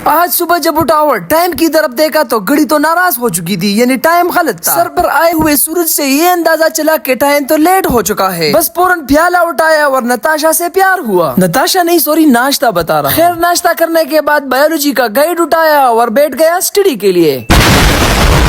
آج صبح جب اٹھا اور ٹائم کی طرف دیکھا تو گھڑی تو ناراض ہو چکی تھی، یعنی ٹائم غلط تھا۔ سر پر آئے ہوئے سورج سے یہ اندازہ چلا کہ ٹائم تو لیٹ ہو چکا ہے۔ بس فوراً پیالہ اٹھایا اور نتاشا سے پیار ہوا۔ نتاشا نہیں سوری ناشتہ بتا رہا۔ خیر ناشتہ کرنے کے بعد بایولوجی کا گائیڈ اٹھایا اور بیٹھ گیا اسٹڈی کے لیے۔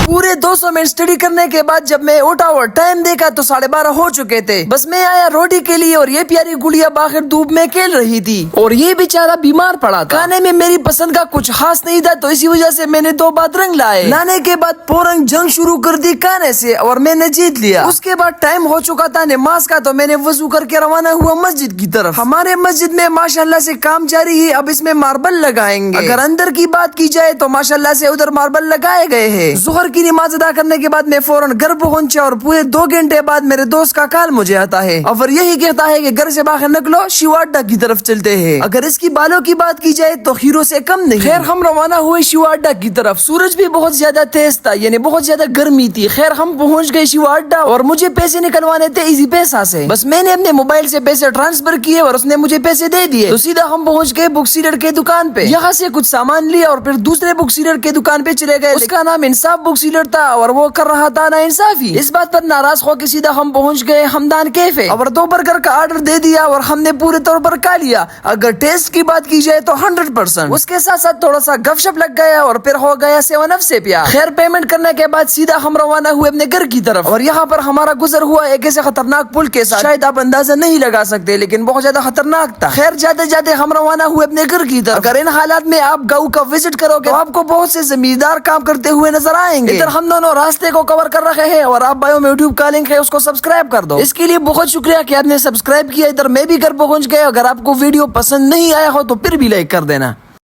پورے 200 منٹ اسٹڈی کرنے کے بعد جب میں اٹھا اور ٹائم دیکھا تو 12:30 ہو چکے تھے۔ بس میں آیا روٹی کے لیے اور یہ پیاری گڑیا باہر دھوپ میں کھیل رہی تھی اور یہ بیچارہ بیمار پڑا تھا۔ کھانے میں میری پسند کا کچھ خاص نہیں تھا تو اسی وجہ سے میں نے 2 بات رنگ لائے۔ لانے کے بعد فوراً جنگ شروع کر دی کھانے سے اور میں نے جیت لیا۔ اس کے بعد ٹائم ہو چکا تھا نماز کا تو میں نے وضو کر کے روانہ ہوا مسجد کی طرف۔ ہمارے مسجد میں ماشاءاللہ سے کام جاری ہے، اب اس میں ماربل لگائیں گے۔ اگر اندر کی بات کی جائے تو ماشاءاللہ سے ادھر ماربل لگائے گئے ہیں۔ ظہر کی نماز ادا کرنے کے بعد میں فوراً گھر پہنچا اور پورے 2 گھنٹے بعد میرے دوست کا کال مجھے آتا ہے اور یہی کہتا ہے کہ گھر سے باہر نکلو، شیو اڈا کی طرف چلتے ہیں۔ اگر اس کی بالوں کی بات کی جائے تو ہیرو سے کم نہیں۔ خیر ہم روانہ ہوئے شیو اڈا کی طرف۔ سورج بھی بہت زیادہ تیز تھا، یعنی بہت زیادہ گرمی تھی۔ خیر ہم پہنچ گئے شیو اڈا اور مجھے پیسے نکلوانے تھے ایزی پیسہ سے۔ بس میں نے اپنے موبائل سے پیسے ٹرانسفر کیے اور اس نے مجھے پیسے دے دیے تو سیدھا ہم پہنچ گئے بک سیلر کے دکان پہ۔ یہاں سے کچھ سامان لیا اور پھر دوسرے بک سیلر کے دکان پہ چلے گئے۔ اس کا نام انصاف بک سیلر تھا اور وہ کر رہا تھا نا انصافی۔ اس بات پر ناراض ہو کے سیدھا ہم پہنچ گئے ہمدان کیفے اور 2 برگر کا آرڈر دے دیا اور ہم نے پورے طور پر کھا لیا۔ اگر ٹیسٹ کی بات کی جائے تو 100%۔ اس کے ساتھ ساتھ تھوڑا سا گپ شپ لگ گیا اور پھر ہو گیا 7 اپ سے پیار۔ خیر پیمنٹ کرنے کے بعد سیدھا ہم روانہ ہوئے اپنے گھر کی طرف اور یہاں پر ہمارا گزر ہوا ایک ایسے خطرناک پل کے ساتھ، شاید آپ اندازہ نہیں لگا سکتے لیکن بہت زیادہ خطرناک تھا۔ خیر جاتے جاتے ہم روانہ ہوئے اپنے گھر کی طرف۔ اگر ان حالات میں آپ گاؤں کا وزٹ کرو گے تو آپ کو بہت سے زمیندار کام کرتے ہوئے نظر آئیں گے۔ ادھر ہم دونوں راستے کو کور کر رہے ہیں اور آپ بایو میں یوٹیوب کا لنک ہے، اس کو سبسکرائب کر دو۔ اس کے لیے بہت شکریہ کہ آپ نے سبسکرائب کیا۔ ادھر میں بھی گھر پہنچ گیا۔ اگر آپ کو ویڈیو پسند نہیں آیا ہو تو پھر بھی لائک کر دینا۔